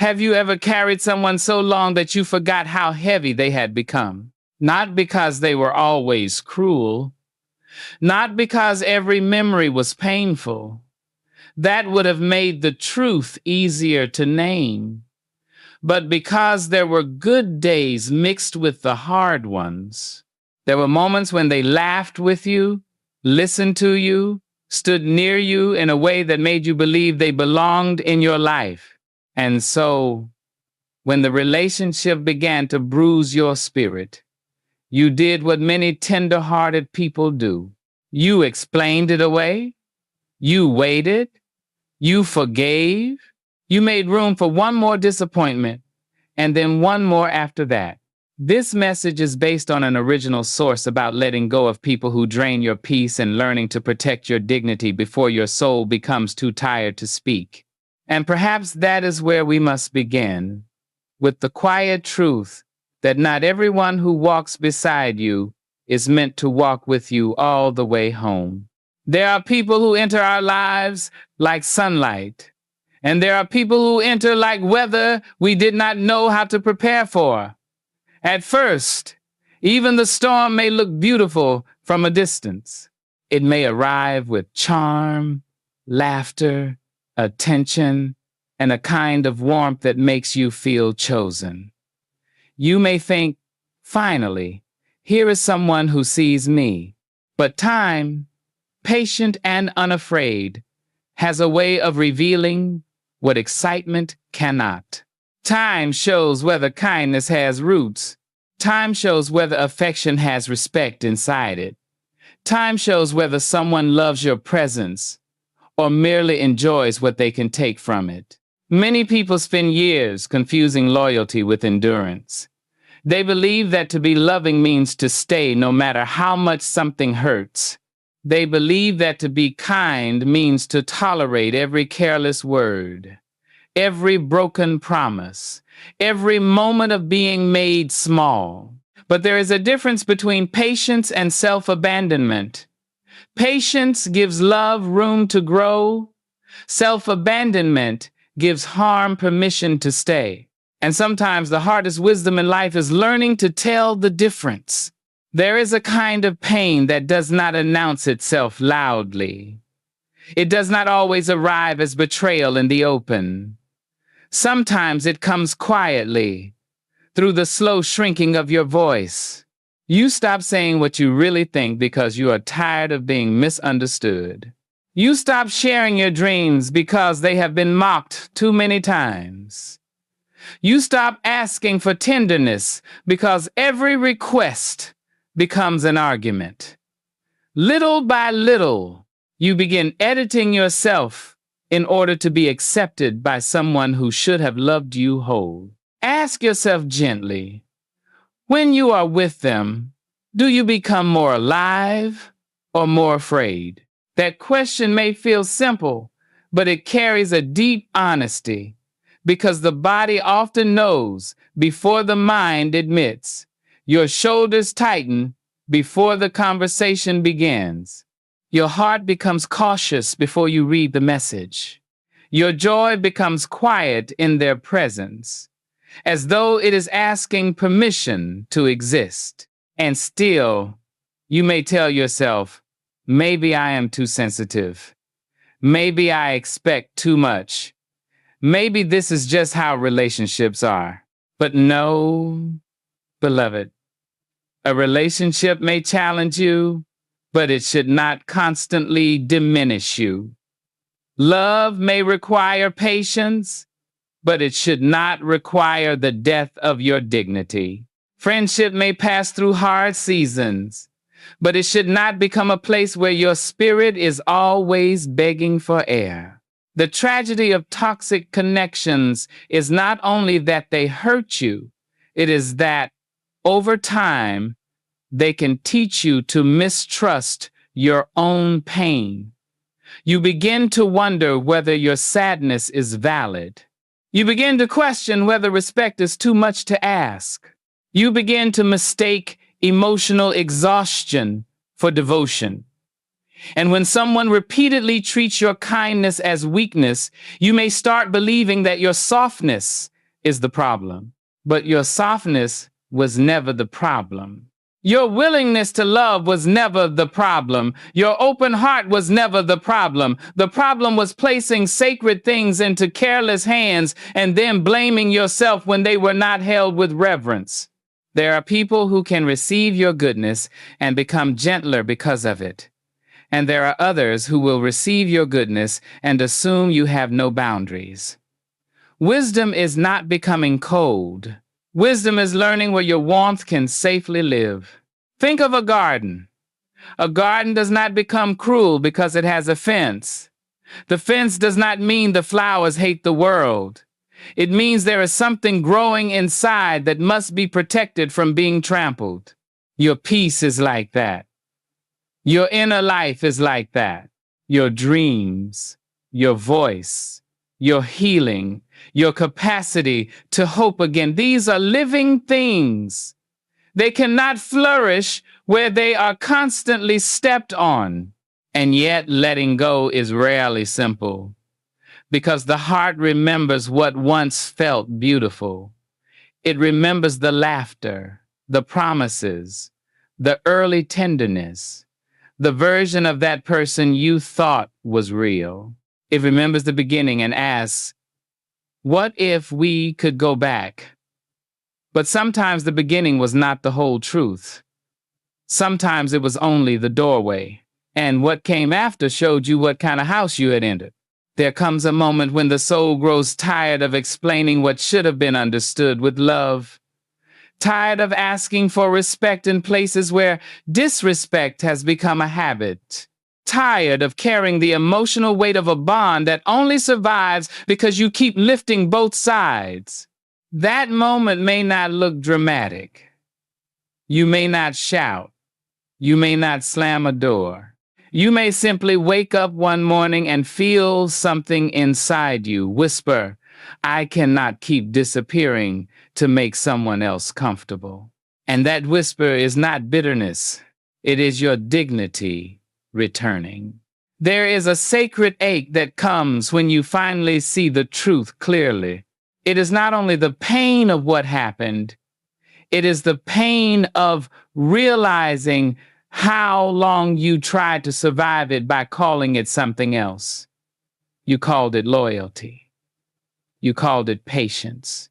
Have you ever carried someone so long that you forgot how heavy they had become? Not because they were always cruel, not because every memory was painful. That would have made the truth easier to name. But because there were good days mixed with the hard ones. There were moments when they laughed with you, listened to you, stood near you in a way that made you believe they belonged in your life. And so, when the relationship began to bruise your spirit, you did what many tender-hearted people do. You explained it away. You waited. You forgave. You made room for one more disappointment, and then one more after that. This message is based on an original source about letting go of people who drain your peace and learning to protect your dignity before your soul becomes too tired to speak. And perhaps that is where we must begin, with the quiet truth that not everyone who walks beside you is meant to walk with you all the way home. There are people who enter our lives like sunlight, and there are people who enter like weather we did not know how to prepare for. At first, even the storm may look beautiful from a distance. It may arrive with charm, laughter, attention, and a kind of warmth that makes you feel chosen. You may think, finally, here is someone who sees me. But time, patient and unafraid, has a way of revealing what excitement cannot. Time shows whether kindness has roots. Time shows whether affection has respect inside it. Time shows whether someone loves your presence or merely enjoys what they can take from it. Many people spend years confusing loyalty with endurance. They believe that to be loving means to stay no matter how much something hurts. They believe that to be kind means to tolerate every careless word, every broken promise, every moment of being made small. But there is a difference between patience and self-abandonment. Patience gives love room to grow. Self-abandonment gives harm permission to stay. And sometimes the hardest wisdom in life is learning to tell the difference. There is a kind of pain that does not announce itself loudly. It does not always arrive as betrayal in the open. Sometimes it comes quietly, through the slow shrinking of your voice. You stop saying what you really think because you are tired of being misunderstood. You stop sharing your dreams because they have been mocked too many times. You stop asking for tenderness because every request becomes an argument. Little by little, you begin editing yourself in order to be accepted by someone who should have loved you whole. Ask yourself gently, when you are with them, do you become more alive or more afraid? That question may feel simple, but it carries a deep honesty, because the body often knows before the mind admits. Your shoulders tighten before the conversation begins. Your heart becomes cautious before you read the message. Your joy becomes quiet in their presence, as though it is asking permission to exist. And still, you may tell yourself, maybe I am too sensitive. Maybe I expect too much. Maybe this is just how relationships are. But no, beloved, a relationship may challenge you, but it should not constantly diminish you. Love may require patience, but it should not require the death of your dignity. Friendship may pass through hard seasons, but it should not become a place where your spirit is always begging for air. The tragedy of toxic connections is not only that they hurt you, it is that, over time, they can teach you to mistrust your own pain. You begin to wonder whether your sadness is valid. You begin to question whether respect is too much to ask. You begin to mistake emotional exhaustion for devotion. And when someone repeatedly treats your kindness as weakness, you may start believing that your softness is the problem. But your softness was never the problem. Your willingness to love was never the problem. Your open heart was never the problem. The problem was placing sacred things into careless hands and then blaming yourself when they were not held with reverence. There are people who can receive your goodness and become gentler because of it. And there are others who will receive your goodness and assume you have no boundaries. Wisdom is not becoming cold. Wisdom is learning where your warmth can safely live. Think of a garden. A garden does not become cruel because it has a fence. The fence does not mean the flowers hate the world. It means there is something growing inside that must be protected from being trampled. Your peace is like that. Your inner life is like that. Your dreams, your voice, your healing, your capacity to hope again. These are living things. They cannot flourish where they are constantly stepped on. And yet letting go is rarely simple, because the heart remembers what once felt beautiful. It remembers the laughter, the promises, the early tenderness, the version of that person you thought was real. It remembers the beginning and asks, what if we could go back? But sometimes the beginning was not the whole truth. Sometimes it was only the doorway, and what came after showed you what kind of house you had entered. There comes a moment when the soul grows tired of explaining what should have been understood with love, tired of asking for respect in places where disrespect has become a habit, tired of carrying the emotional weight of a bond that only survives because you keep lifting both sides. That moment may not look dramatic. You may not shout. You may not slam a door. You may simply wake up one morning and feel something inside you whisper, I cannot keep disappearing to make someone else comfortable. And that whisper is not bitterness. It is your dignity returning. There is a sacred ache that comes when you finally see the truth clearly. It is not only the pain of what happened, it is the pain of realizing how long you tried to survive it by calling it something else. You called it loyalty. You called it patience.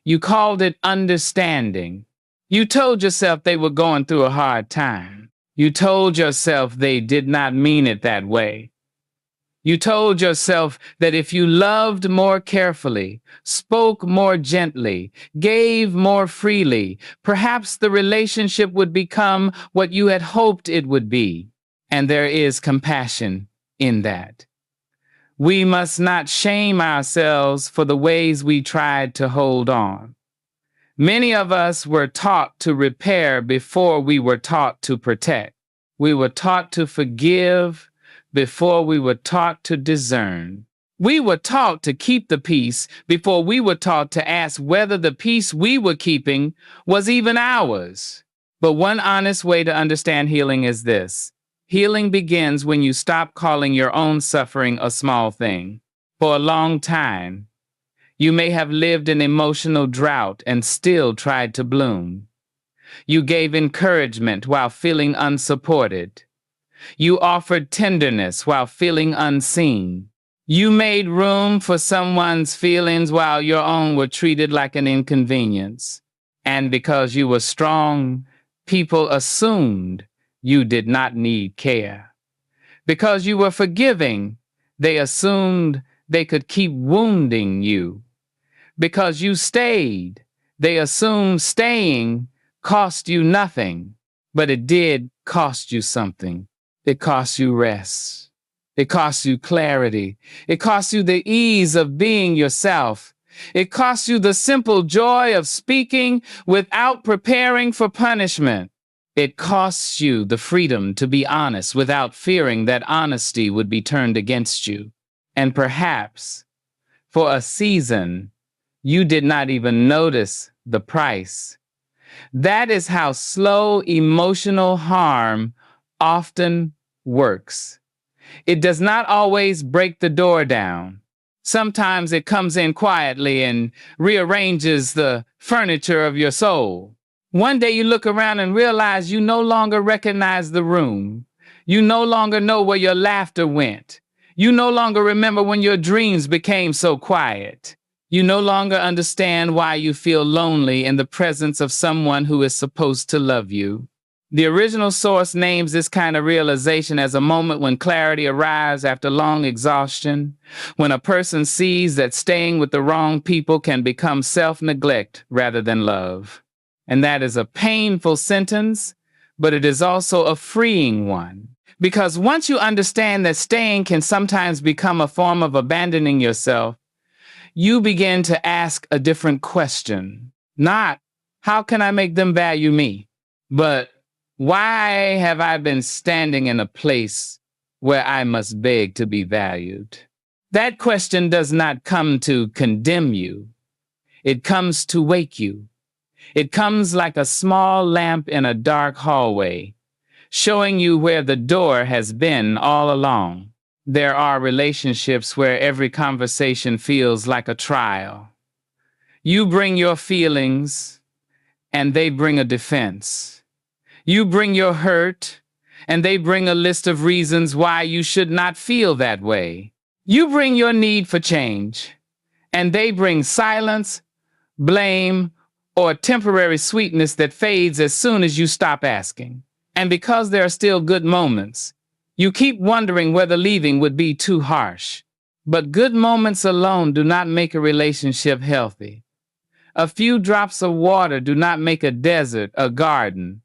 You called it understanding. You told yourself they were going through a hard time. You told yourself they did not mean it that way. You told yourself that if you loved more carefully, spoke more gently, gave more freely, perhaps the relationship would become what you had hoped it would be. And there is compassion in that. We must not shame ourselves for the ways we tried to hold on. Many of us were taught to repair before we were taught to protect. We were taught to forgive before we were taught to discern. We were taught to keep the peace before we were taught to ask whether the peace we were keeping was even ours. But one honest way to understand healing is this. Healing begins when you stop calling your own suffering a small thing. For a long time, you may have lived in emotional drought and still tried to bloom. You gave encouragement while feeling unsupported. You offered tenderness while feeling unseen. You made room for someone's feelings while your own were treated like an inconvenience. And because you were strong, people assumed you did not need care. Because you were forgiving, they assumed they could keep wounding you. Because you stayed, they assumed staying cost you nothing, but it did cost you something. It costs you rest. It costs you clarity. It costs you the ease of being yourself. It costs you the simple joy of speaking without preparing for punishment. It costs you the freedom to be honest without fearing that honesty would be turned against you. And perhaps, for a season, you did not even notice the price. That is how slow emotional harm often works. It does not always break the door down. Sometimes it comes in quietly and rearranges the furniture of your soul. One day you look around and realize you no longer recognize the room. You no longer know where your laughter went. You no longer remember when your dreams became so quiet. You no longer understand why you feel lonely in the presence of someone who is supposed to love you. The original source names this kind of realization as a moment when clarity arrives after long exhaustion, when a person sees that staying with the wrong people can become self-neglect rather than love. And that is a painful sentence, but it is also a freeing one. Because once you understand that staying can sometimes become a form of abandoning yourself, you begin to ask a different question. Not, how can I make them value me? But, why have I been standing in a place where I must beg to be valued? That question does not come to condemn you. It comes to wake you. It comes like a small lamp in a dark hallway, showing you where the door has been all along. There are relationships where every conversation feels like a trial. You bring your feelings, and they bring a defense. You bring your hurt, and they bring a list of reasons why you should not feel that way. You bring your need for change, and they bring silence, blame, or temporary sweetness that fades as soon as you stop asking. And because there are still good moments, you keep wondering whether leaving would be too harsh. But good moments alone do not make a relationship healthy. A few drops of water do not make a desert a garden.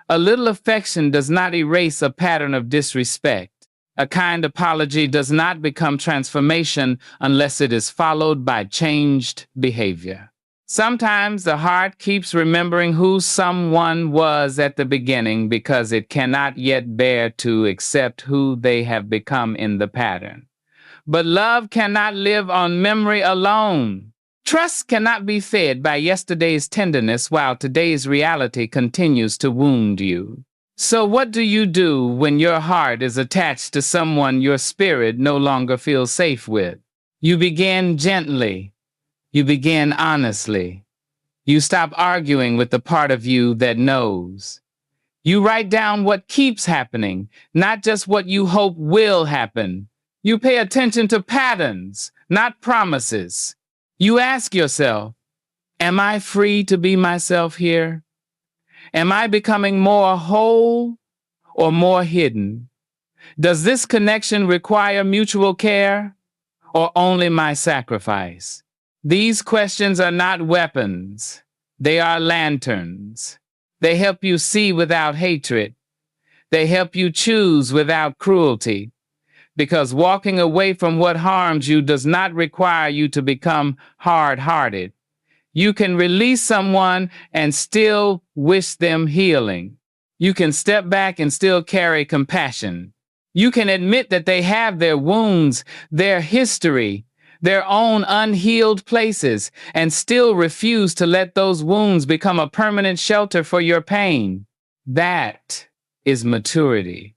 A little affection does not erase a pattern of disrespect. A kind apology does not become transformation unless it is followed by changed behavior. Sometimes the heart keeps remembering who someone was at the beginning because it cannot yet bear to accept who they have become in the pattern. But love cannot live on memory alone. Trust cannot be fed by yesterday's tenderness while today's reality continues to wound you. So what do you do when your heart is attached to someone your spirit no longer feels safe with? You begin gently. You begin honestly. You stop arguing with the part of you that knows. You write down what keeps happening, not just what you hope will happen. You pay attention to patterns, not promises. You ask yourself, am I free to be myself here? Am I becoming more whole or more hidden? Does this connection require mutual care or only my sacrifice? These questions are not weapons. They are lanterns. They help you see without hatred. They help you choose without cruelty. Because walking away from what harms you does not require you to become hard-hearted. You can release someone and still wish them healing. You can step back and still carry compassion. You can admit that they have their wounds, their history, their own unhealed places, and still refuse to let those wounds become a permanent shelter for your pain. That is maturity.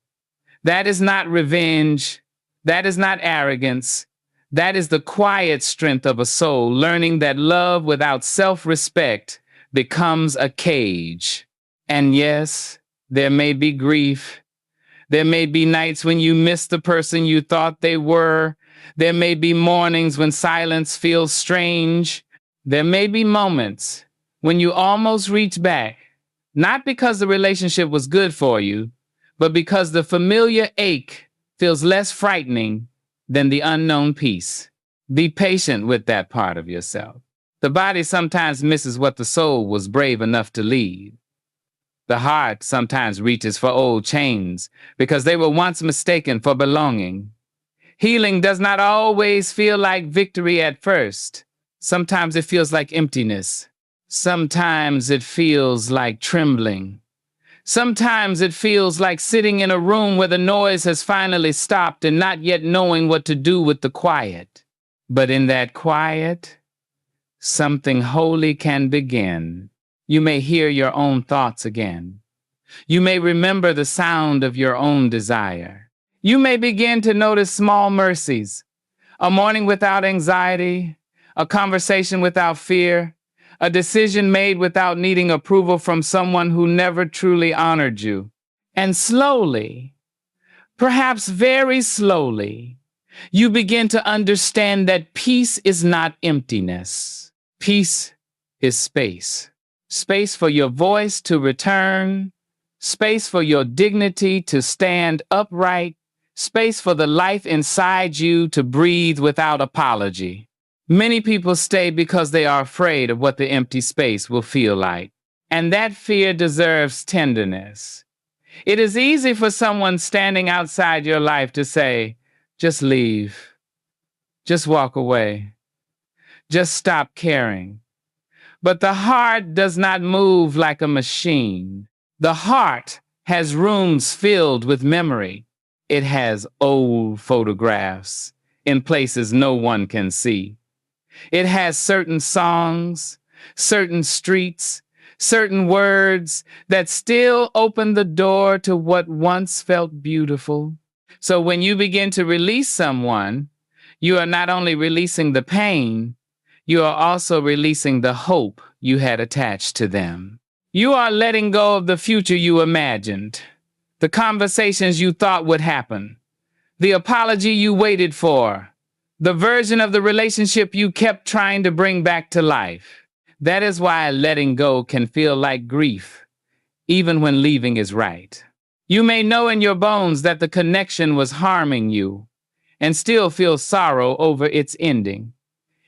That is not revenge. That is not arrogance. That is the quiet strength of a soul, learning that love without self-respect becomes a cage. And yes, there may be grief. There may be nights when you miss the person you thought they were. There may be mornings when silence feels strange. There may be moments when you almost reach back, not because the relationship was good for you, but because the familiar ache feels less frightening than the unknown peace. Be patient with that part of yourself. The body sometimes misses what the soul was brave enough to leave. The heart sometimes reaches for old chains because they were once mistaken for belonging. Healing does not always feel like victory at first. Sometimes it feels like emptiness. Sometimes it feels like trembling. Sometimes it feels like sitting in a room where the noise has finally stopped and not yet knowing what to do with the quiet. But in that quiet, something holy can begin. You may hear your own thoughts again. You may remember the sound of your own desire. You may begin to notice small mercies, a morning without anxiety, a conversation without fear, a decision made without needing approval from someone who never truly honored you. And slowly, perhaps very slowly, you begin to understand that peace is not emptiness. Peace is space. Space for your voice to return, space for your dignity to stand upright, space for the life inside you to breathe without apology. Many people stay because they are afraid of what the empty space will feel like. And that fear deserves tenderness. It is easy for someone standing outside your life to say, just leave, just walk away, just stop caring. But the heart does not move like a machine. The heart has rooms filled with memory. It has old photographs in places no one can see. It has certain songs, certain streets, certain words that still open the door to what once felt beautiful. So when you begin to release someone, you are not only releasing the pain, you are also releasing the hope you had attached to them. You are letting go of the future you imagined, the conversations you thought would happen, the apology you waited for, the version of the relationship you kept trying to bring back to life. That is why letting go can feel like grief, even when leaving is right. You may know in your bones that the connection was harming you and still feel sorrow over its ending.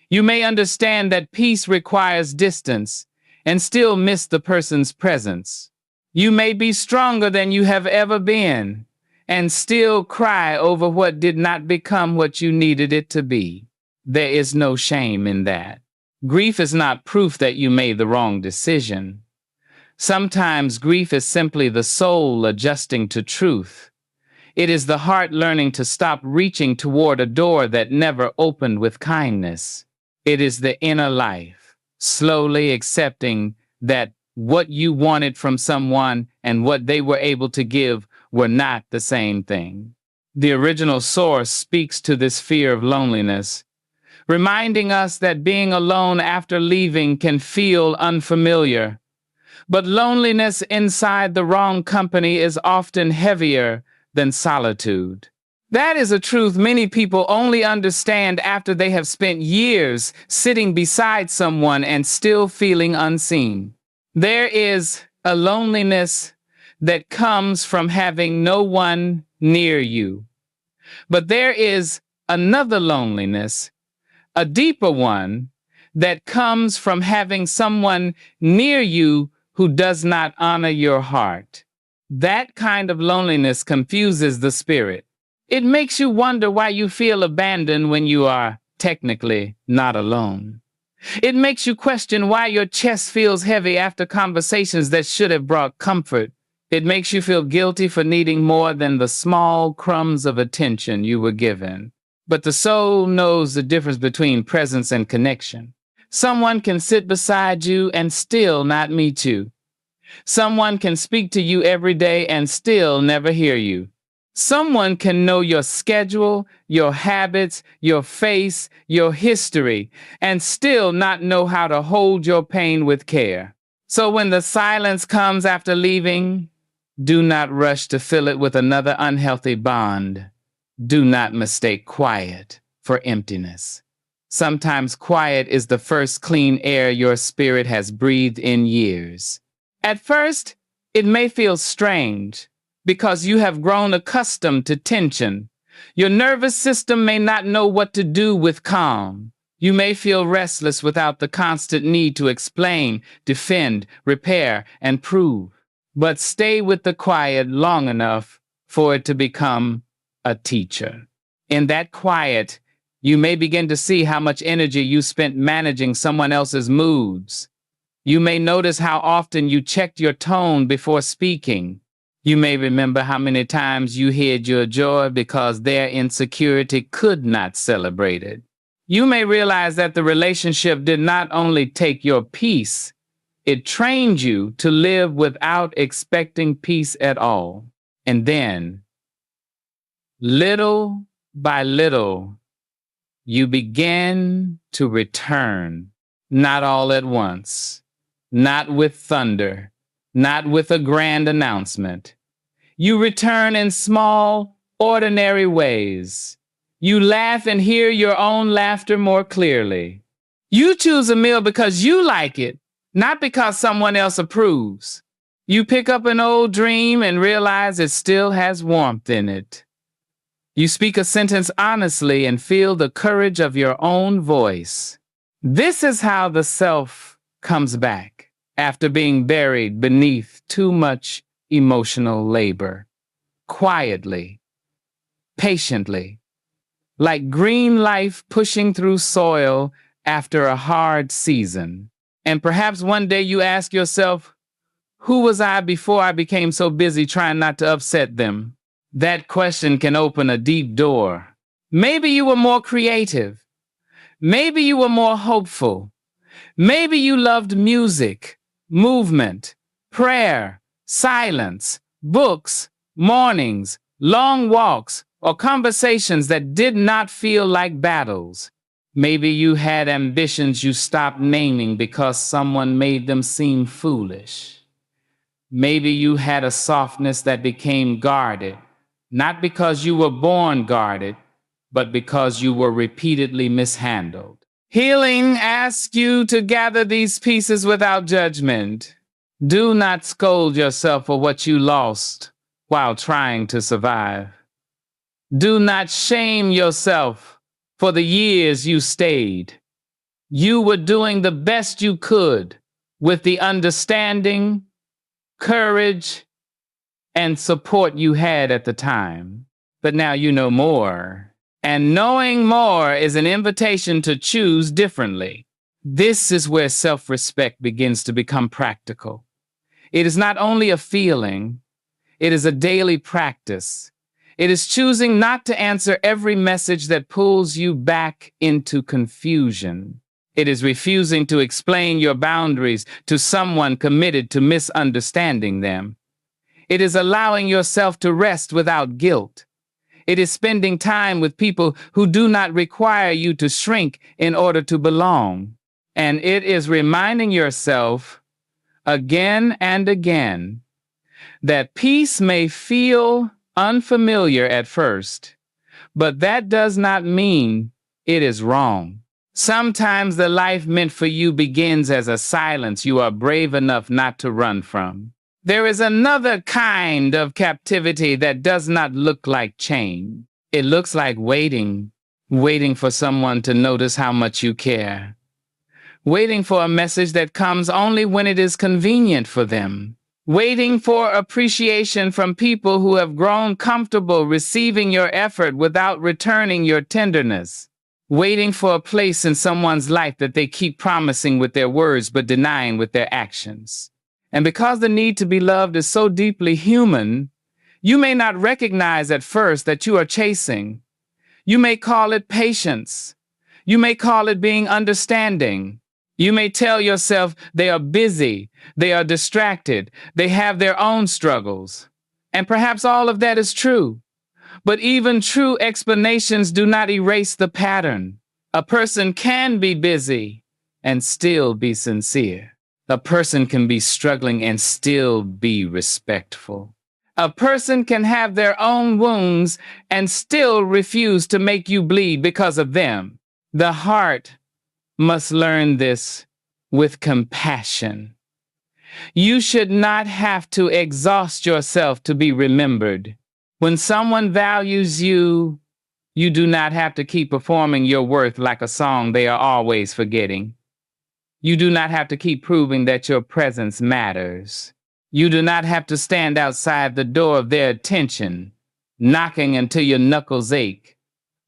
You may understand that peace requires distance and still miss the person's presence. You may be stronger than you have ever been and still cry over what did not become what you needed it to be. There is no shame in that. Grief is not proof that you made the wrong decision. Sometimes grief is simply the soul adjusting to truth. It is the heart learning to stop reaching toward a door that never opened with kindness. It is the inner life, slowly accepting that what you wanted from someone and what they were able to give were not the same thing. The original source speaks to this fear of loneliness, reminding us that being alone after leaving can feel unfamiliar. But loneliness inside the wrong company is often heavier than solitude. That is a truth many people only understand after they have spent years sitting beside someone and still feeling unseen. There is a loneliness that comes from having no one near you. But there is another loneliness, a deeper one, that comes from having someone near you who does not honor your heart. That kind of loneliness confuses the spirit. It makes you wonder why you feel abandoned when you are technically not alone. It makes you question why your chest feels heavy after conversations that should have brought comfort. It makes you feel guilty for needing more than the small crumbs of attention you were given. But the soul knows the difference between presence and connection. Someone can sit beside you and still not meet you. Someone can speak to you every day and still never hear you. Someone can know your schedule, your habits, your face, your history, and still not know how to hold your pain with care. So when the silence comes after leaving, do not rush to fill it with another unhealthy bond. Do not mistake quiet for emptiness. Sometimes quiet is the first clean air your spirit has breathed in years. At first, it may feel strange because you have grown accustomed to tension. Your nervous system may not know what to do with calm. You may feel restless without the constant need to explain, defend, repair, and prove. But stay with the quiet long enough for it to become a teacher. In that quiet, you may begin to see how much energy you spent managing someone else's moods. You may notice how often you checked your tone before speaking. You may remember how many times you hid your joy because their insecurity could not celebrate it. You may realize that the relationship did not only take your peace, it trained you to live without expecting peace at all. And then Little by little, you begin to return, not all at once, not with thunder, not with a grand announcement. You return in small, ordinary ways. You laugh and hear your own laughter more clearly. You choose a meal because you like it, not because someone else approves. You pick up an old dream and realize it still has warmth in it. You speak a sentence honestly and feel the courage of your own voice. This is how the self comes back after being buried beneath too much emotional labor. Quietly, patiently, like green life pushing through soil after a hard season. And perhaps one day you ask yourself, who was I before I became so busy trying not to upset them? That question can open a deep door. Maybe you were more creative. Maybe you were more hopeful. Maybe you loved music, movement, prayer, silence, books, mornings, long walks, or conversations that did not feel like battles. Maybe you had ambitions you stopped naming because someone made them seem foolish. Maybe you had a softness that became guarded, not because you were born guarded, but because you were repeatedly mishandled. Healing asks you to gather these pieces without judgment. Do not scold yourself for what you lost while trying to survive. Do not shame yourself for the years you stayed. You were doing the best you could with the understanding, courage, and support you had at the time. But now you know more. And knowing more is an invitation to choose differently. This is where self-respect begins to become practical. It is not only a feeling, it is a daily practice. It is choosing not to answer every message that pulls you back into confusion. It is refusing to explain your boundaries to someone committed to misunderstanding them. It is allowing yourself to rest without guilt. It is spending time with people who do not require you to shrink in order to belong. And it is reminding yourself again and again that peace may feel unfamiliar at first, but that does not mean it is wrong. Sometimes the life meant for you begins as a silence you are brave enough not to run from. There is another kind of captivity that does not look like change. It looks like waiting for someone to notice how much you care. Waiting for a message that comes only when it is convenient for them. Waiting for appreciation from people who have grown comfortable receiving your effort without returning your tenderness. Waiting for a place in someone's life that they keep promising with their words but denying with their actions. And because the need to be loved is so deeply human, you may not recognize at first that you are chasing. You may call it patience. You may call it being understanding. You may tell yourself they are busy, they are distracted, they have their own struggles. And perhaps all of that is true. But even true explanations do not erase the pattern. A person can be busy and still be sincere. A person can be struggling and still be respectful. A person can have their own wounds and still refuse to make you bleed because of them. The heart must learn this with compassion. You should not have to exhaust yourself to be remembered. When someone values you, you do not have to keep performing your worth like a song they are always forgetting. You do not have to keep proving that your presence matters. You do not have to stand outside the door of their attention, knocking until your knuckles ache,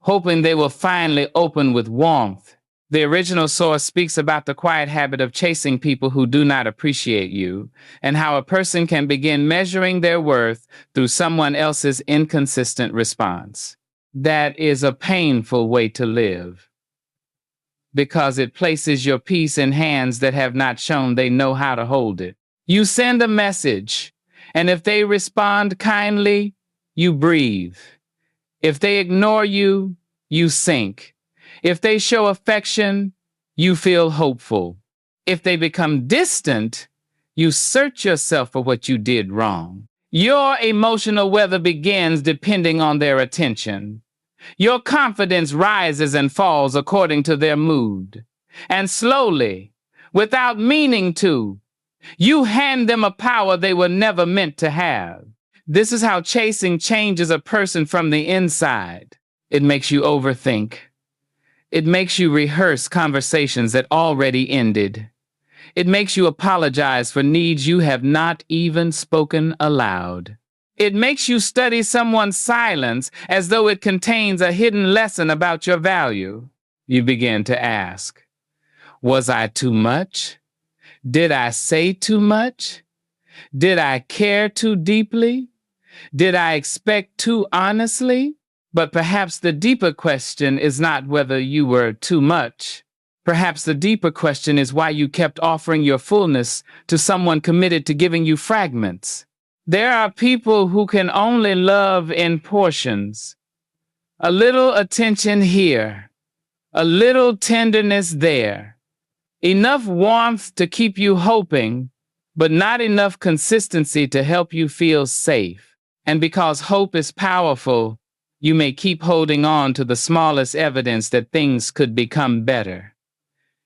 hoping they will finally open with warmth. The original source speaks about the quiet habit of chasing people who do not appreciate you, and how a person can begin measuring their worth through someone else's inconsistent response. That is a painful way to live, because it places your peace in hands that have not shown they know how to hold it. You send a message, and if they respond kindly, you breathe. If they ignore you, you sink. If they show affection, you feel hopeful. If they become distant, you search yourself for what you did wrong. Your emotional weather begins depending on their attention. Your confidence rises and falls according to their mood. And slowly, without meaning to, you hand them a power they were never meant to have. This is how chasing changes a person from the inside. It makes you overthink. It makes you rehearse conversations that already ended. It makes you apologize for needs you have not even spoken aloud. It makes you study someone's silence as though it contains a hidden lesson about your value. You begin to ask, was I too much? Did I say too much? Did I care too deeply? Did I expect too honestly? But perhaps the deeper question is not whether you were too much. Perhaps the deeper question is why you kept offering your fullness to someone committed to giving you fragments. There are people who can only love in portions. A little attention here, a little tenderness there, enough warmth to keep you hoping, but not enough consistency to help you feel safe. And because hope is powerful, you may keep holding on to the smallest evidence that things could become better.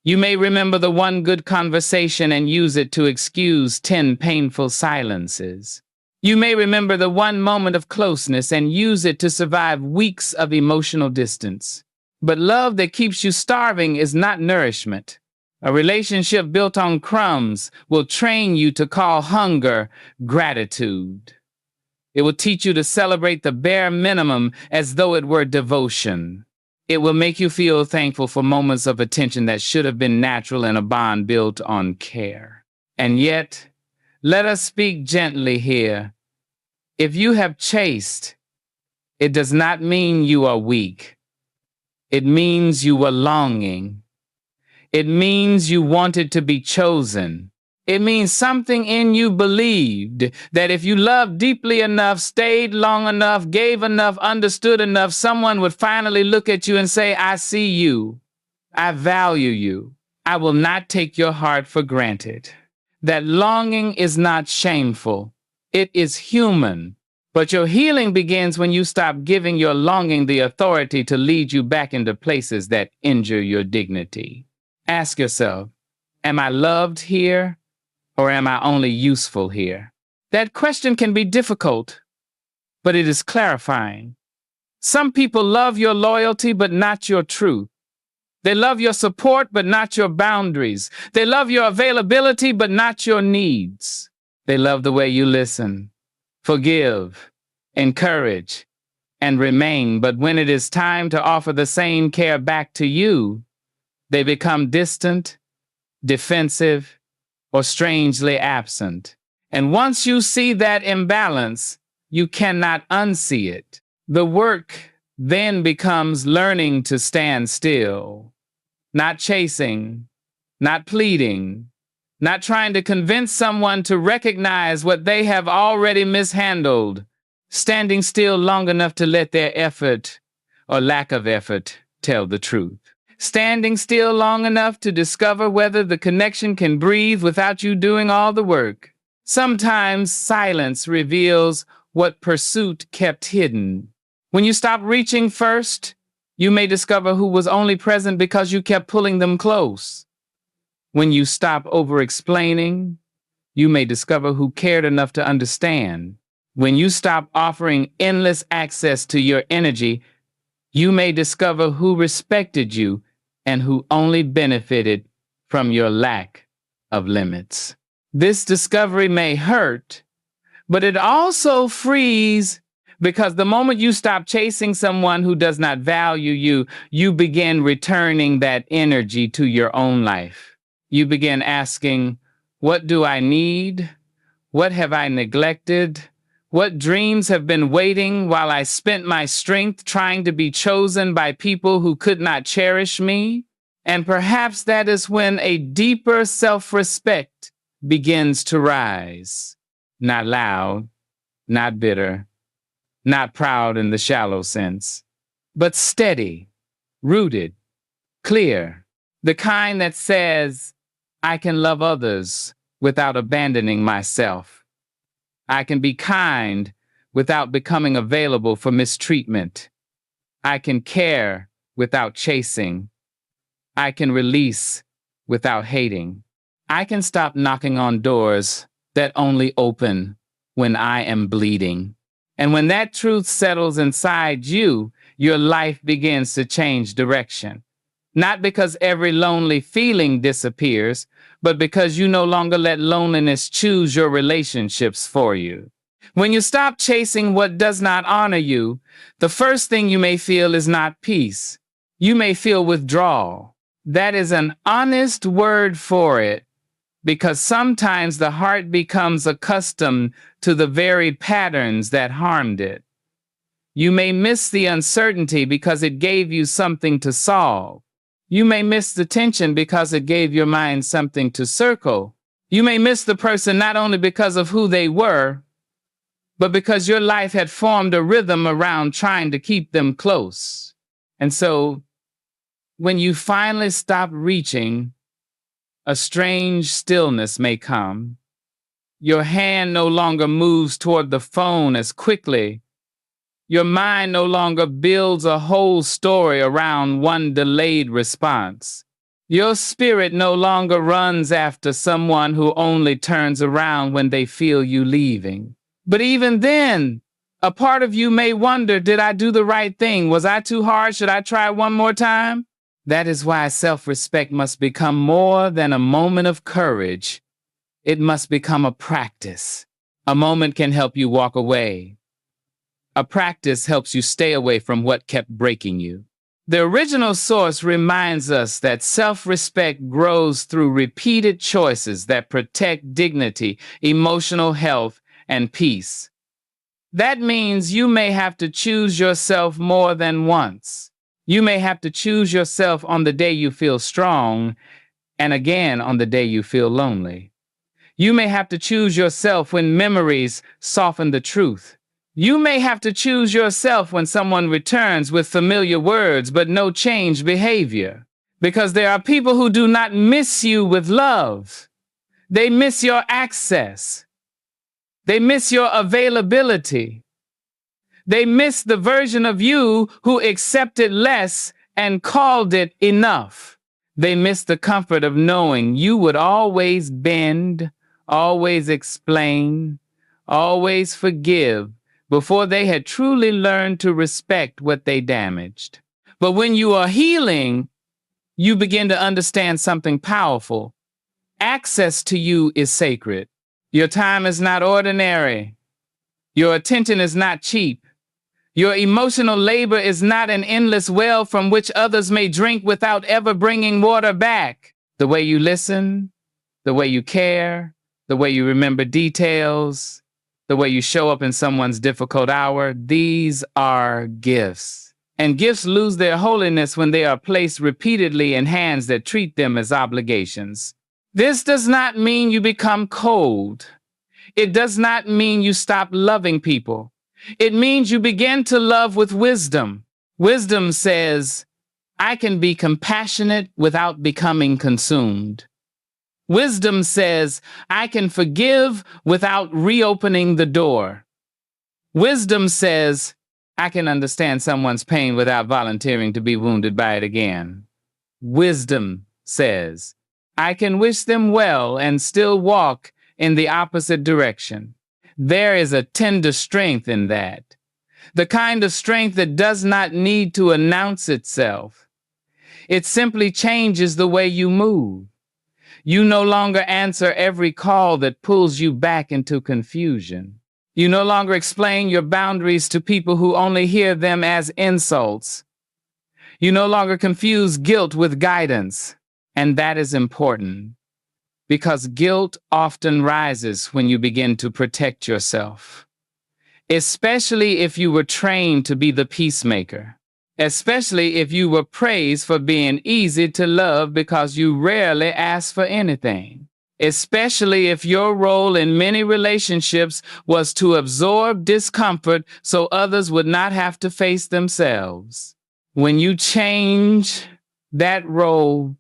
You may remember the one good conversation and use it to excuse 10 painful silences. You may remember the one moment of closeness and use it to survive weeks of emotional distance. But love that keeps you starving is not nourishment. A relationship built on crumbs will train you to call hunger gratitude. It will teach you to celebrate the bare minimum as though it were devotion. It will make you feel thankful for moments of attention that should have been natural in a bond built on care. And yet, let us speak gently here. If you have chased, it does not mean you are weak. It means you were longing. It means you wanted to be chosen. It means something in you believed that if you loved deeply enough, stayed long enough, gave enough, understood enough, someone would finally look at you and say, I see you. I value you. I will not take your heart for granted. That longing is not shameful. It is human. But your healing begins when you stop giving your longing the authority to lead you back into places that injure your dignity. Ask yourself, am I loved here? Or am I only useful here? That question can be difficult, but it is clarifying. Some people love your loyalty, but not your truth. They love your support, but not your boundaries. They love your availability, but not your needs. They love the way you listen, forgive, encourage, and remain. But when it is time to offer the same care back to you, they become distant, defensive, or strangely absent. And once you see that imbalance, you cannot unsee it. The work then becomes learning to stand still, not chasing, not pleading, not trying to convince someone to recognize what they have already mishandled, standing still long enough to let their effort or lack of effort tell the truth. Standing still long enough to discover whether the connection can breathe without you doing all the work. Sometimes silence reveals what pursuit kept hidden. When you stop reaching first, you may discover who was only present because you kept pulling them close. When you stop over-explaining, you may discover who cared enough to understand. When you stop offering endless access to your energy, you may discover who respected you and who only benefited from your lack of limits. This discovery may hurt, but it also frees, because the moment you stop chasing someone who does not value you, you begin returning that energy to your own life. You begin asking, what do I need? What have I neglected? What dreams have been waiting while I spent my strength trying to be chosen by people who could not cherish me? And perhaps that is when a deeper self-respect begins to rise. Not loud, not bitter, not proud in the shallow sense, but steady, rooted, clear, the kind that says, I can love others without abandoning myself. I can be kind without becoming available for mistreatment. I can care without chasing. I can release without hating. I can stop knocking on doors that only open when I am bleeding. And when that truth settles inside you, your life begins to change direction. Not because every lonely feeling disappears, but because you no longer let loneliness choose your relationships for you. When you stop chasing what does not honor you, the first thing you may feel is not peace. You may feel withdrawal. That is an honest word for it, because sometimes the heart becomes accustomed to the very patterns that harmed it. You may miss the uncertainty because it gave you something to solve. You may miss the tension because it gave your mind something to circle. You may miss the person not only because of who they were, but because your life had formed a rhythm around trying to keep them close. And so, when you finally stop reaching, a strange stillness may come. Your hand no longer moves toward the phone as quickly. Your mind no longer builds a whole story around one delayed response. Your spirit no longer runs after someone who only turns around when they feel you leaving. But even then, a part of you may wonder, did I do the right thing? Was I too hard? Should I try one more time? That is why self-respect must become more than a moment of courage. It must become a practice. A moment can help you walk away. A practice helps you stay away from what kept breaking you. The original source reminds us that self-respect grows through repeated choices that protect dignity, emotional health, and peace. That means you may have to choose yourself more than once. You may have to choose yourself on the day you feel strong, and again on the day you feel lonely. You may have to choose yourself when memories soften the truth. You may have to choose yourself when someone returns with familiar words but no changed behavior. Because there are people who do not miss you with love. They miss your access. They miss your availability. They miss the version of you who accepted less and called it enough. They miss the comfort of knowing you would always bend, always explain, always forgive before they had truly learned to respect what they damaged. But when you are healing, you begin to understand something powerful. Access to you is sacred. Your time is not ordinary. Your attention is not cheap. Your emotional labor is not an endless well from which others may drink without ever bringing water back. The way you listen, the way you care, the way you remember details, the way you show up in someone's difficult hour, these are gifts. And gifts lose their holiness when they are placed repeatedly in hands that treat them as obligations. This does not mean you become cold. It does not mean you stop loving people. It means you begin to love with wisdom. Wisdom says, I can be compassionate without becoming consumed. Wisdom says, I can forgive without reopening the door. Wisdom says, I can understand someone's pain without volunteering to be wounded by it again. Wisdom says, I can wish them well and still walk in the opposite direction. There is a tender strength in that. The kind of strength that does not need to announce itself. It simply changes the way you move. You no longer answer every call that pulls you back into confusion. You no longer explain your boundaries to people who only hear them as insults. You no longer confuse guilt with guidance. And that is important, because guilt often rises when you begin to protect yourself, especially if you were trained to be the peacemaker, especially if you were praised for being easy to love because you rarely ask for anything, especially if your role in many relationships was to absorb discomfort so others would not have to face themselves. When you change that role,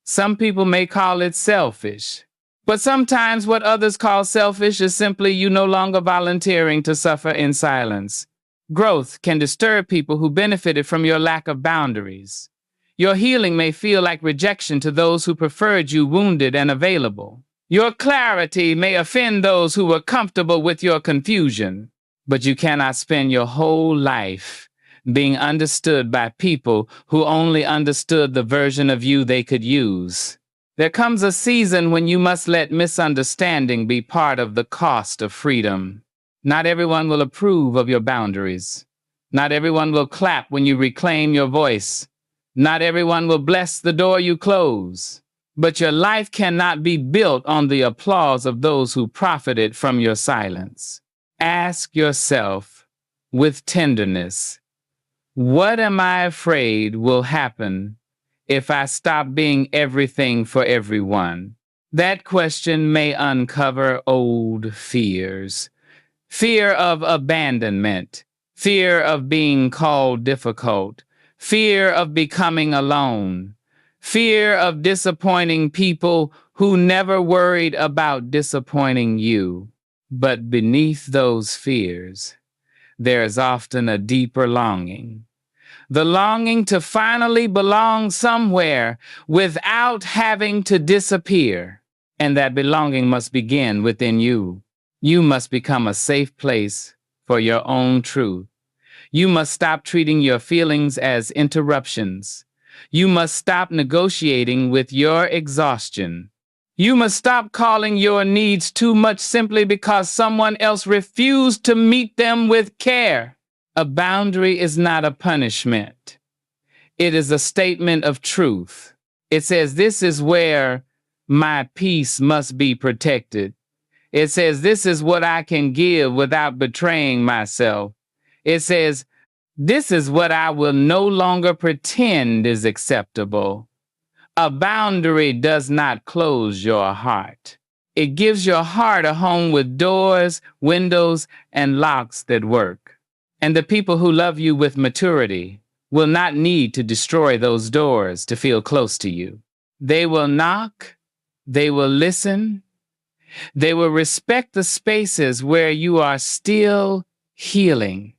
some people may call it selfish. But sometimes what others call selfish is simply you no longer volunteering to suffer in silence. Growth can disturb people who benefited from your lack of boundaries. Your healing may feel like rejection to those who preferred you wounded and available. Your clarity may offend those who were comfortable with your confusion. But you cannot spend your whole life being understood by people who only understood the version of you they could use. There comes a season when you must let misunderstanding be part of the cost of freedom. Not everyone will approve of your boundaries. Not everyone will clap when you reclaim your voice. Not everyone will bless the door you close. But your life cannot be built on the applause of those who profited from your silence. Ask yourself with tenderness, what am I afraid will happen if I stop being everything for everyone? That question may uncover old fears. Fear of abandonment, fear of being called difficult, fear of becoming alone, fear of disappointing people who never worried about disappointing you. But beneath those fears, there is often a deeper longing. The longing to finally belong somewhere without having to disappear. And that belonging must begin within you. You must become a safe place for your own truth. You must stop treating your feelings as interruptions. You must stop negotiating with your exhaustion. You must stop calling your needs too much simply because someone else refused to meet them with care. A boundary is not a punishment. It is a statement of truth. It says, this is where my peace must be protected. It says, this is what I can give without betraying myself. It says, this is what I will no longer pretend is acceptable. A boundary does not close your heart. It gives your heart a home with doors, windows, and locks that work. And the people who love you with maturity will not need to destroy those doors to feel close to you. They will knock, they will listen, they will respect the spaces where you are still healing.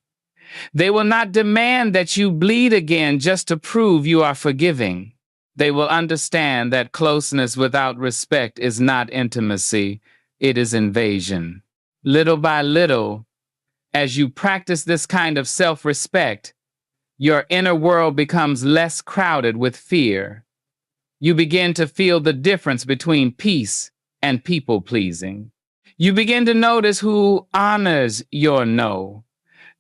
They will not demand that you bleed again just to prove you are forgiving. They will understand that closeness without respect is not intimacy, it is invasion. Little by little, as you practice this kind of self-respect, your inner world becomes less crowded with fear. You begin to feel the difference between peace and people-pleasing. You begin to notice who honors your no,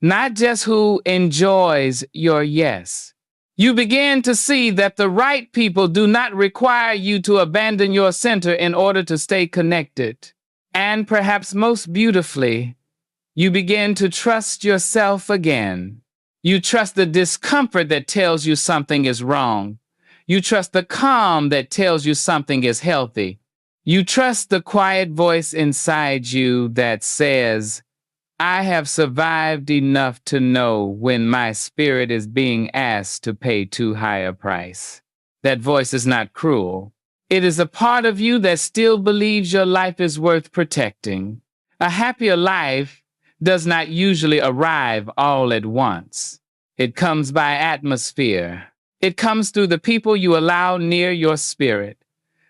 not just who enjoys your yes. You begin to see that the right people do not require you to abandon your center in order to stay connected. And perhaps most beautifully, you begin to trust yourself again. You trust the discomfort that tells you something is wrong. You trust the calm that tells you something is healthy. You trust the quiet voice inside you that says, I have survived enough to know when my spirit is being asked to pay too high a price. That voice is not cruel. It is a part of you that still believes your life is worth protecting. A happier life does not usually arrive all at once. It comes by atmosphere. It comes through the people you allow near your spirit,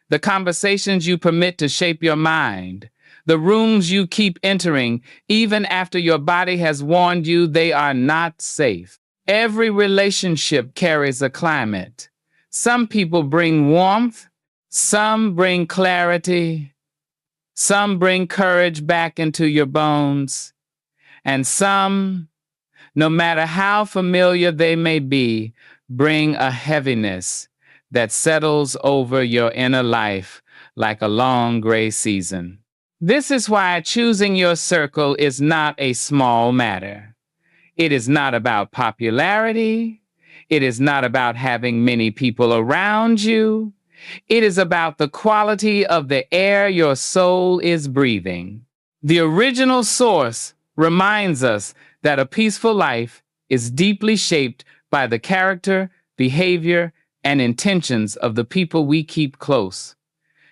the conversations you permit to shape your mind, the rooms you keep entering, even after your body has warned you they are not safe. Every relationship carries a climate. Some people bring warmth, some bring clarity, some bring courage back into your bones, and some, no matter how familiar they may be, bring a heaviness that settles over your inner life like a long gray season. This is why choosing your circle is not a small matter. It is not about popularity. It is not about having many people around you. It is about the quality of the air your soul is breathing. The original source reminds us that a peaceful life is deeply shaped by the character, behavior, and intentions of the people we keep close,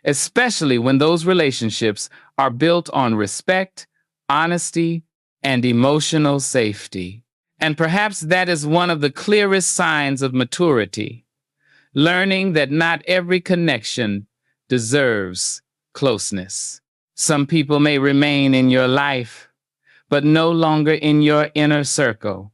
especially when those relationships are built on respect, honesty, and emotional safety. And perhaps that is one of the clearest signs of maturity, learning that not every connection deserves closeness. Some people may remain in your life, but no longer in your inner circle.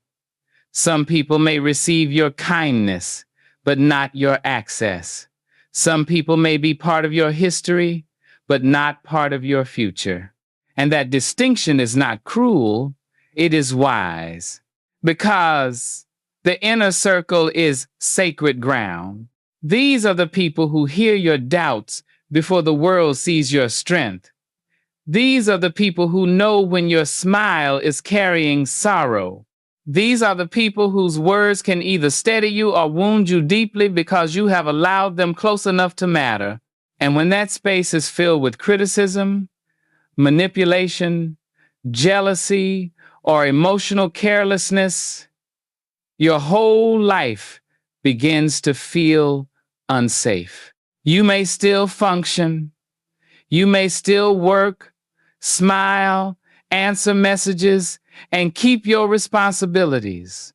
Some people may receive your kindness, but not your access. Some people may be part of your history, but not part of your future. And that distinction is not cruel, it is wise, because the inner circle is sacred ground. These are the people who hear your doubts before the world sees your strength. These are the people who know when your smile is carrying sorrow. These are the people whose words can either steady you or wound you deeply because you have allowed them close enough to matter. And when that space is filled with criticism, manipulation, jealousy, or emotional carelessness, your whole life begins to feel unsafe. You may still function. You may still work, smile, answer messages, and keep your responsibilities.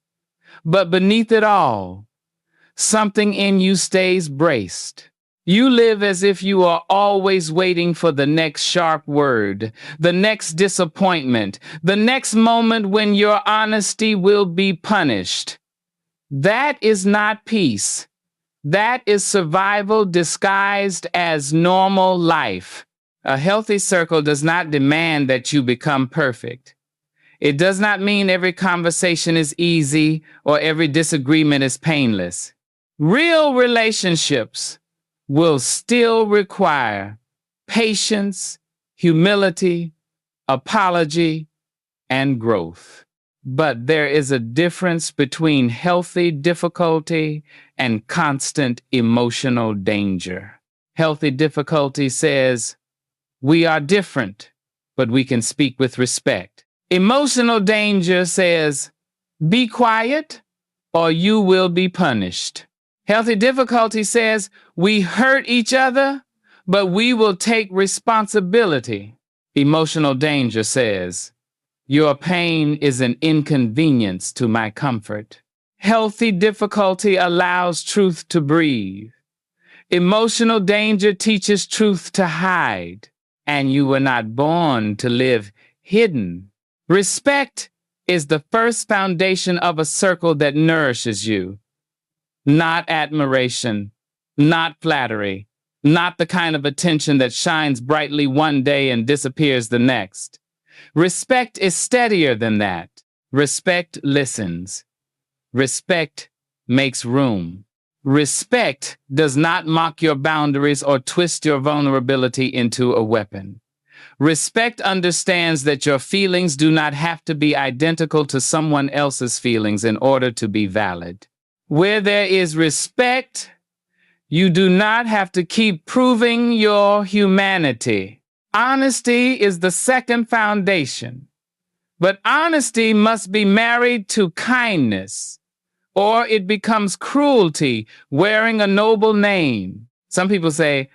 But beneath it all, something in you stays braced. You live as if you are always waiting for the next sharp word, the next disappointment, the next moment when your honesty will be punished. That is not peace. That is survival disguised as normal life. A healthy circle does not demand that you become perfect. It does not mean every conversation is easy or every disagreement is painless. Real relationships will still require patience, humility, apology, and growth. But there is a difference between healthy difficulty and constant emotional danger. Healthy difficulty says, we are different, but we can speak with respect. Emotional danger says, be quiet or you will be punished. Healthy difficulty says, we hurt each other, but we will take responsibility. Emotional danger says, your pain is an inconvenience to my comfort. Healthy difficulty allows truth to breathe. Emotional danger teaches truth to hide, and you were not born to live hidden. Respect is the first foundation of a circle that nourishes you. Not admiration, not flattery, not the kind of attention that shines brightly one day and disappears the next. Respect is steadier than that. Respect listens. Respect makes room. Respect does not mock your boundaries or twist your vulnerability into a weapon. Respect understands that your feelings do not have to be identical to someone else's feelings in order to be valid. Where there is respect, you do not have to keep proving your humanity. Honesty is the second foundation, but honesty must be married to kindness, or it becomes cruelty wearing a noble name. Some people say,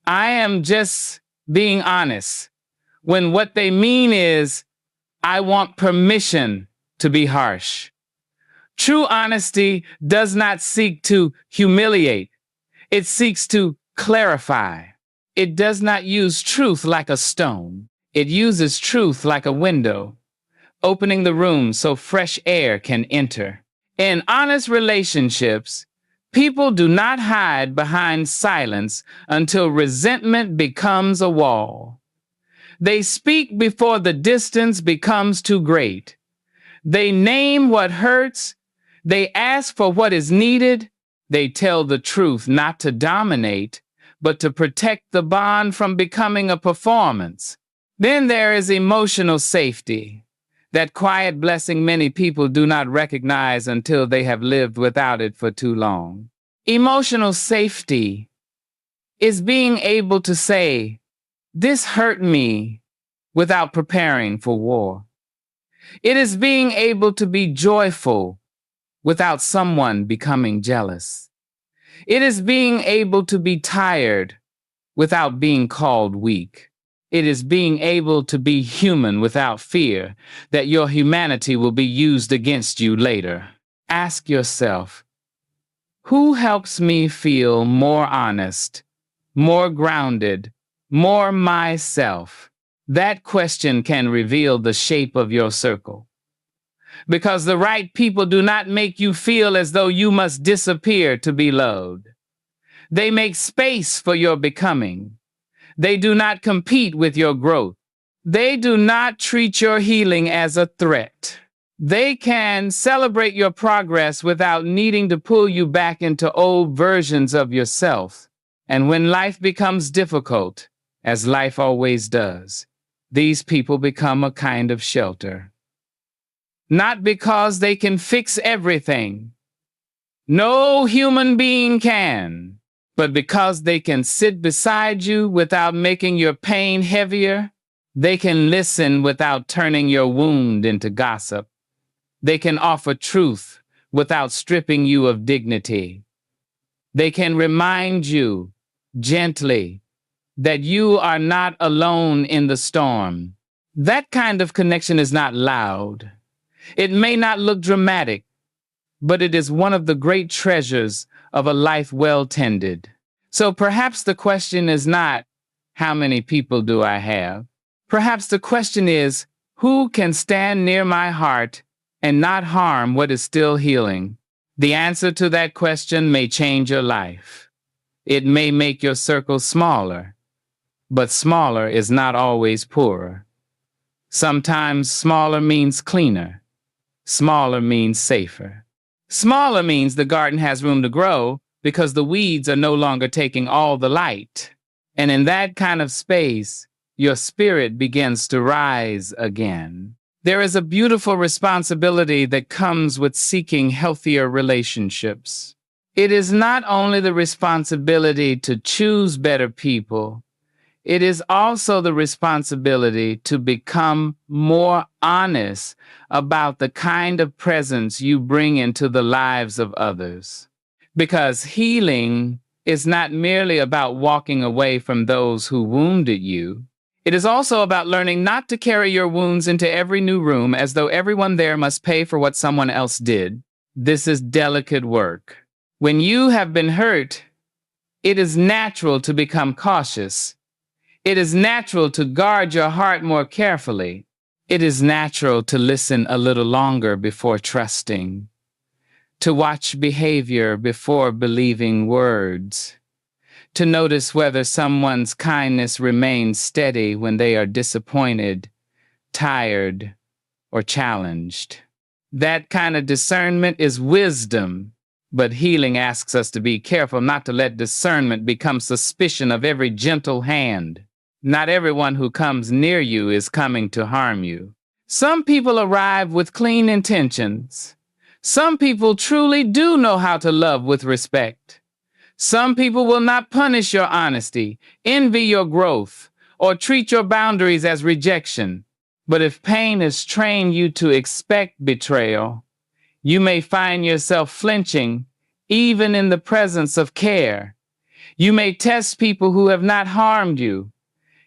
I am just being honest, when what they mean is, I want permission to be harsh. True honesty does not seek to humiliate. It seeks to clarify. It does not use truth like a stone. It uses truth like a window, opening the room so fresh air can enter. In honest relationships, people do not hide behind silence until resentment becomes a wall. They speak before the distance becomes too great. They name what hurts. They ask for what is needed. They tell the truth not to dominate, but to protect the bond from becoming a performance. Then there is emotional safety, that quiet blessing many people do not recognize until they have lived without it for too long. Emotional safety is being able to say, "This hurt me," without preparing for war. It is being able to be joyful without someone becoming jealous. It is being able to be tired without being called weak. It is being able to be human without fear that your humanity will be used against you later. Ask yourself, who helps me feel more honest, more grounded, more myself? That question can reveal the shape of your circle. Because the right people do not make you feel as though you must disappear to be loved. They make space for your becoming. They do not compete with your growth. They do not treat your healing as a threat. They can celebrate your progress without needing to pull you back into old versions of yourself. And when life becomes difficult, as life always does, these people become a kind of shelter. Not because they can fix everything. No human being can. But because they can sit beside you without making your pain heavier, they can listen without turning your wound into gossip. They can offer truth without stripping you of dignity. They can remind you gently that you are not alone in the storm. That kind of connection is not loud. It may not look dramatic, but it is one of the great treasures of a life well tended. So perhaps the question is not, how many people do I have? Perhaps the question is, who can stand near my heart and not harm what is still healing? The answer to that question may change your life. It may make your circle smaller, but smaller is not always poorer. Sometimes smaller means cleaner. Smaller means safer. Smaller means the garden has room to grow because the weeds are no longer taking all the light. And in that kind of space, your spirit begins to rise again. There is a beautiful responsibility that comes with seeking healthier relationships. It is not only the responsibility to choose better people, it is also the responsibility to become more honest about the kind of presence you bring into the lives of others. Because healing is not merely about walking away from those who wounded you. It is also about learning not to carry your wounds into every new room as though everyone there must pay for what someone else did. This is delicate work. When you have been hurt, it is natural to become cautious. It is natural to guard your heart more carefully. It is natural to listen a little longer before trusting, to watch behavior before believing words, to notice whether someone's kindness remains steady when they are disappointed, tired, or challenged. That kind of discernment is wisdom, but healing asks us to be careful not to let discernment become suspicion of every gentle hand. Not everyone who comes near you is coming to harm you. Some people arrive with clean intentions. Some people truly do know how to love with respect. Some people will not punish your honesty, envy your growth, or treat your boundaries as rejection. But if pain has trained you to expect betrayal, you may find yourself flinching even in the presence of care. You may test people who have not harmed you.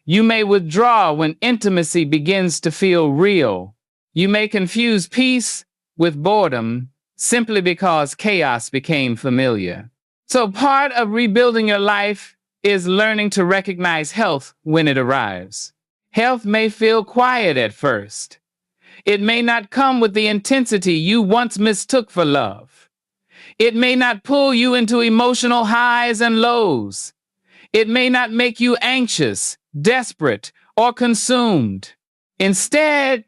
You may withdraw when intimacy begins to feel real. You may confuse peace with boredom simply because chaos became familiar. So part of rebuilding your life is learning to recognize health when it arrives. Health may feel quiet at first. It may not come with the intensity you once mistook for love. It may not pull you into emotional highs and lows. It may not make you anxious, desperate, or consumed. Instead,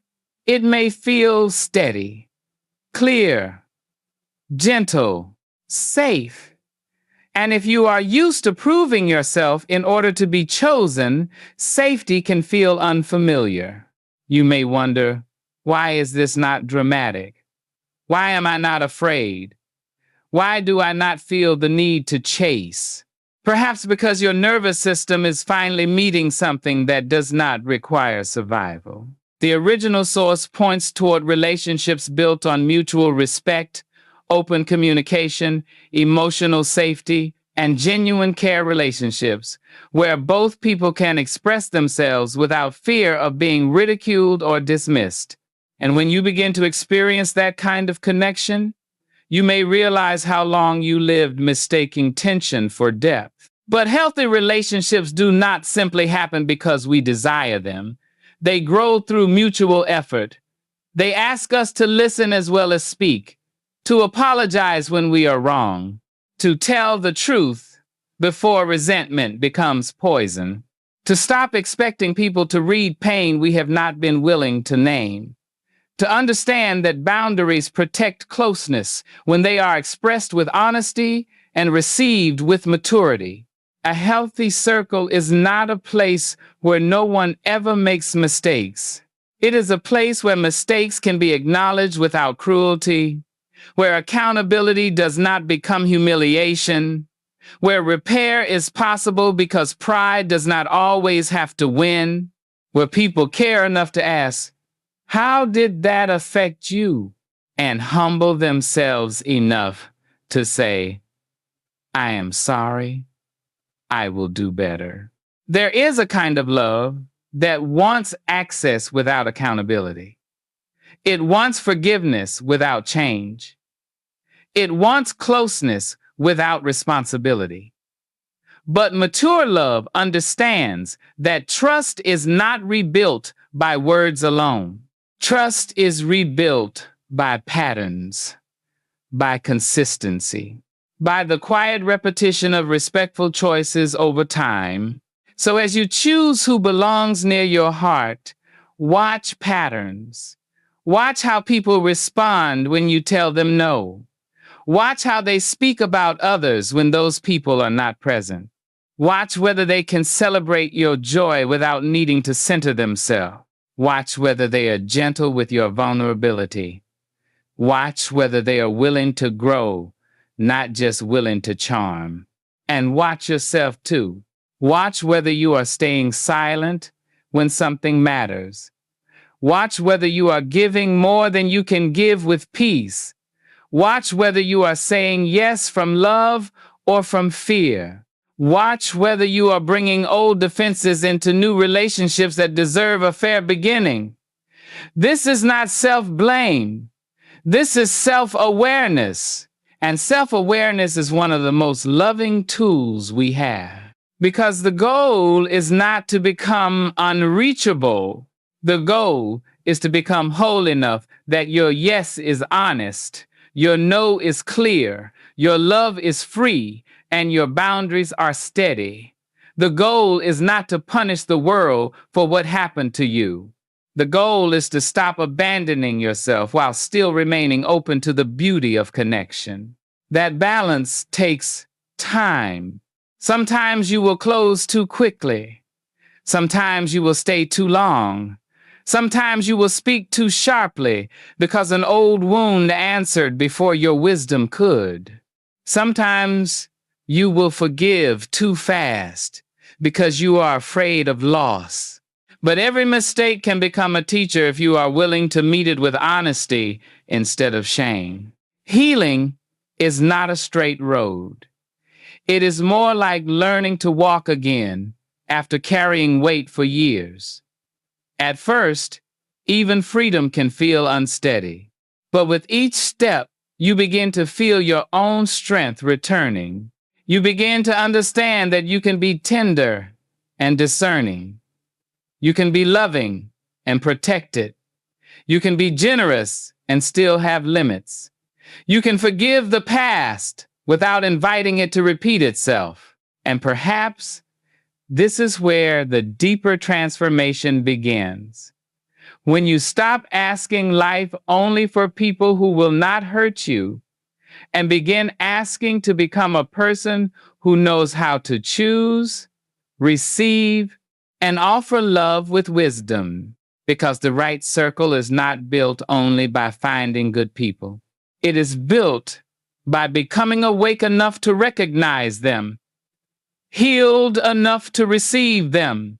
it may feel steady, clear, gentle, safe. And if you are used to proving yourself in order to be chosen, safety can feel unfamiliar. You may wonder, why is this not dramatic? Why am I not afraid? Why do I not feel the need to chase? Perhaps because your nervous system is finally meeting something that does not require survival. The original source points toward relationships built on mutual respect, open communication, emotional safety, and genuine care relationships, where both people can express themselves without fear of being ridiculed or dismissed. And when you begin to experience that kind of connection, you may realize how long you lived mistaking tension for depth. But healthy relationships do not simply happen because we desire them. They grow through mutual effort. They ask us to listen as well as speak, to apologize when we are wrong, to tell the truth before resentment becomes poison, to stop expecting people to read pain we have not been willing to name, to understand that boundaries protect closeness when they are expressed with honesty and received with maturity. A healthy circle is not a place where no one ever makes mistakes. It is a place where mistakes can be acknowledged without cruelty, where accountability does not become humiliation, where repair is possible because pride does not always have to win, where people care enough to ask, "How did that affect you?" and humble themselves enough to say, "I am sorry. I will do better." There is a kind of love that wants access without accountability. It wants forgiveness without change. It wants closeness without responsibility. But mature love understands that trust is not rebuilt by words alone. Trust is rebuilt by patterns, by consistency, by the quiet repetition of respectful choices over time. So as you choose who belongs near your heart, watch patterns. Watch how people respond when you tell them no. Watch how they speak about others when those people are not present. Watch whether they can celebrate your joy without needing to center themselves. Watch whether they are gentle with your vulnerability. Watch whether they are willing to grow, not just willing to charm. And watch yourself too. Watch whether you are staying silent when something matters. Watch whether you are giving more than you can give with peace. Watch whether you are saying yes from love or from fear. Watch whether you are bringing old defenses into new relationships that deserve a fair beginning. This is not self-blame. This is self-awareness. And self-awareness is one of the most loving tools we have. Because the goal is not to become unreachable. The goal is to become whole enough that your yes is honest, your no is clear, your love is free, and your boundaries are steady. The goal is not to punish the world for what happened to you. The goal is to stop abandoning yourself while still remaining open to the beauty of connection. That balance takes time. Sometimes you will close too quickly. Sometimes you will stay too long. Sometimes you will speak too sharply because an old wound answered before your wisdom could. Sometimes you will forgive too fast because you are afraid of loss. But every mistake can become a teacher if you are willing to meet it with honesty instead of shame. Healing is not a straight road. It is more like learning to walk again after carrying weight for years. At first, even freedom can feel unsteady. But with each step, you begin to feel your own strength returning. You begin to understand that you can be tender and discerning. You can be loving and protected. You can be generous and still have limits. You can forgive the past without inviting it to repeat itself. And perhaps this is where the deeper transformation begins. When you stop asking life only for people who will not hurt you and begin asking to become a person who knows how to choose, receive, and offer love with wisdom. Because the right circle is not built only by finding good people. It is built by becoming awake enough to recognize them healed enough to receive them,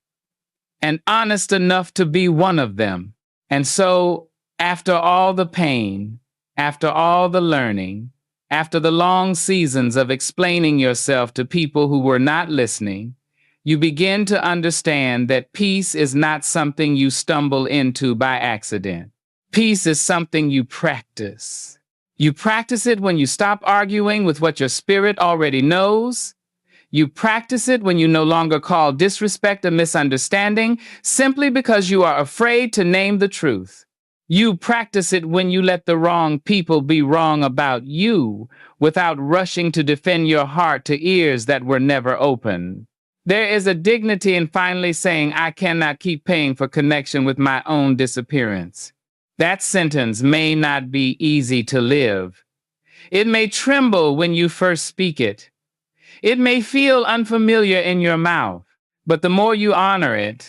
and honest enough to be one of them. And so, after all the pain, after all the learning, after the long seasons of explaining yourself to people who were not listening, you begin to understand that peace is not something you stumble into by accident. Peace is something you practice. You practice it when you stop arguing with what your spirit already knows. You practice it when you no longer call disrespect a misunderstanding simply because you are afraid to name the truth. You practice it when you let the wrong people be wrong about you without rushing to defend your heart to ears that were never open. There is a dignity in finally saying, I cannot keep paying for connection with my own disappearance. That sentence may not be easy to live. It may tremble when you first speak it. It may feel unfamiliar in your mouth, but the more you honor it,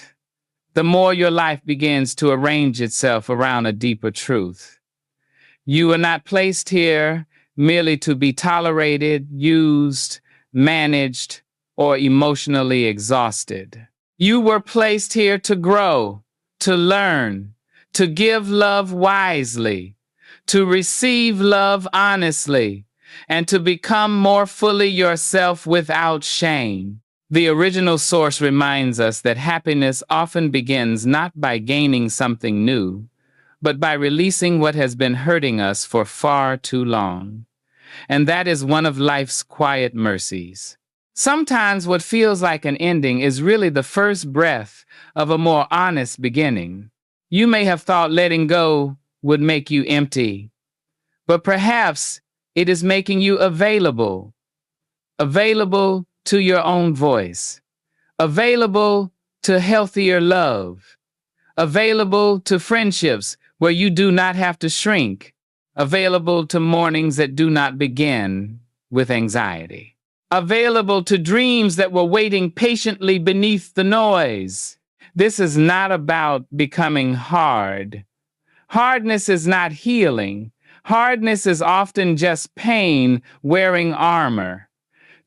the more your life begins to arrange itself around a deeper truth. You are not placed here merely to be tolerated, used, managed, or emotionally exhausted. You were placed here to grow, to learn, to give love wisely, to receive love honestly, and to become more fully yourself without shame. The original source reminds us that happiness often begins not by gaining something new, but by releasing what has been hurting us for far too long. And that is one of life's quiet mercies. Sometimes what feels like an ending is really the first breath of a more honest beginning. You may have thought letting go would make you empty, but perhaps it is making you available to your own voice, available to healthier love, available to friendships where you do not have to shrink, available to mornings that do not begin with anxiety, available to dreams that were waiting patiently beneath the noise. This is not about becoming hard. Hardness is not healing. Hardness is often just pain wearing armor.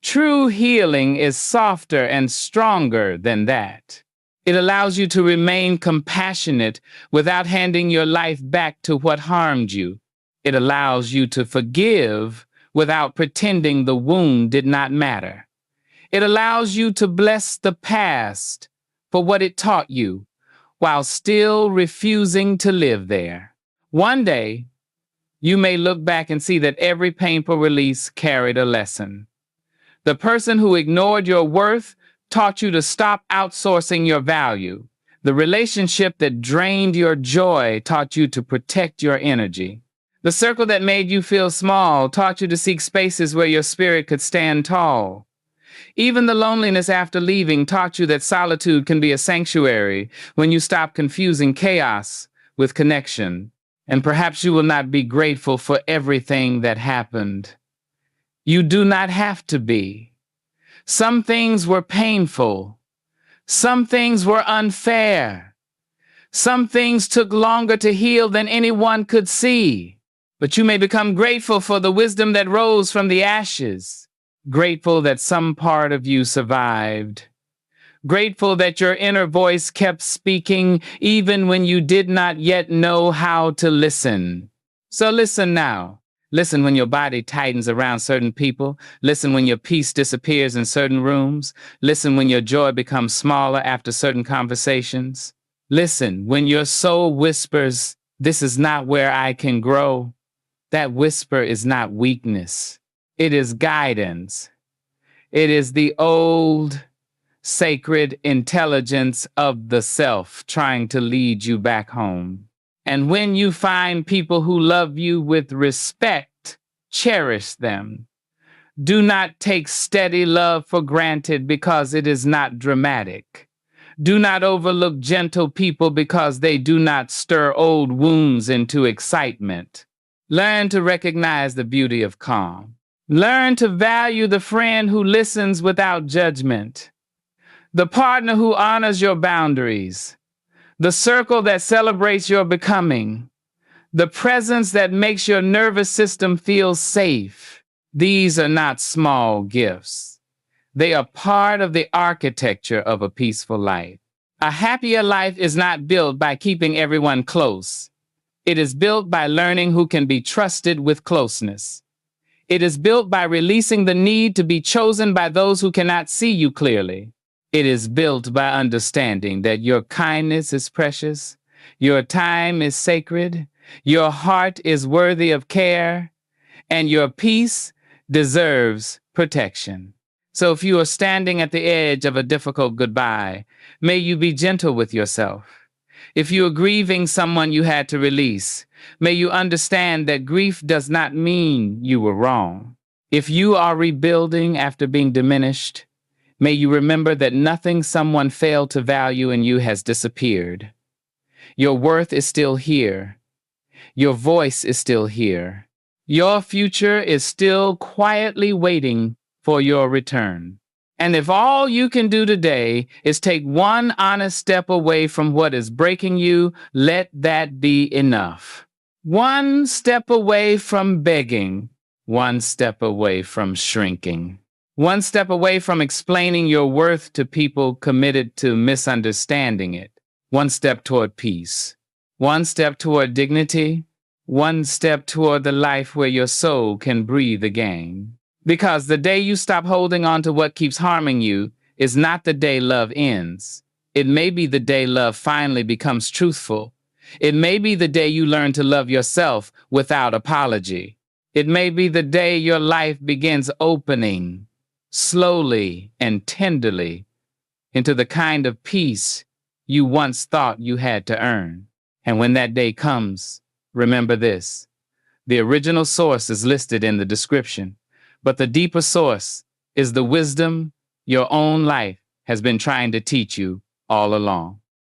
True healing is softer and stronger than that. It allows you to remain compassionate without handing your life back to what harmed you. It allows you to forgive without pretending the wound did not matter. It allows you to bless the past for what it taught you, while still refusing to live there. One day, you may look back and see that every painful release carried a lesson. The person who ignored your worth taught you to stop outsourcing your value. The relationship that drained your joy taught you to protect your energy. The circle that made you feel small taught you to seek spaces where your spirit could stand tall. Even the loneliness after leaving taught you that solitude can be a sanctuary when you stop confusing chaos with connection. And perhaps you will not be grateful for everything that happened. You do not have to be. Some things were painful. Some things were unfair. Some things took longer to heal than anyone could see. But you may become grateful for the wisdom that rose from the ashes. Grateful that some part of you survived. Grateful that your inner voice kept speaking even when you did not yet know how to listen. So listen now. Listen when your body tightens around certain people. Listen when your peace disappears in certain rooms. Listen when your joy becomes smaller after certain conversations. Listen when your soul whispers, "This is not where I can grow." That whisper is not weakness. It is guidance. It is the old, sacred intelligence of the self trying to lead you back home. And when you find people who love you with respect, cherish them. Do not take steady love for granted because it is not dramatic. Do not overlook gentle people because they do not stir old wounds into excitement. Learn to recognize the beauty of calm. Learn to value the friend who listens without judgment, the partner who honors your boundaries, the circle that celebrates your becoming, the presence that makes your nervous system feel safe. These are not small gifts. They are part of the architecture of a peaceful life. A happier life is not built by keeping everyone close. It is built by learning who can be trusted with closeness. It is built by releasing the need to be chosen by those who cannot see you clearly. It is built by understanding that your kindness is precious, your time is sacred, your heart is worthy of care, and your peace deserves protection. So if you are standing at the edge of a difficult goodbye, may you be gentle with yourself. If you are grieving someone you had to release, may you understand that grief does not mean you were wrong. If you are rebuilding after being diminished, may you remember that nothing someone failed to value in you has disappeared. Your worth is still here. Your voice is still here. Your future is still quietly waiting for your return. And if all you can do today is take one honest step away from what is breaking you, let that be enough. One step away from begging, one step away from shrinking, one step away from explaining your worth to people committed to misunderstanding it, one step toward peace, one step toward dignity, one step toward the life where your soul can breathe again. Because the day you stop holding on to what keeps harming you is not the day love ends. It may be the day love finally becomes truthful. It may be the day you learn to love yourself without apology. It may be the day your life begins opening slowly and tenderly into the kind of peace you once thought you had to earn. And when that day comes, remember this: the original source is listed in the description, but the deeper source is the wisdom your own life has been trying to teach you all along.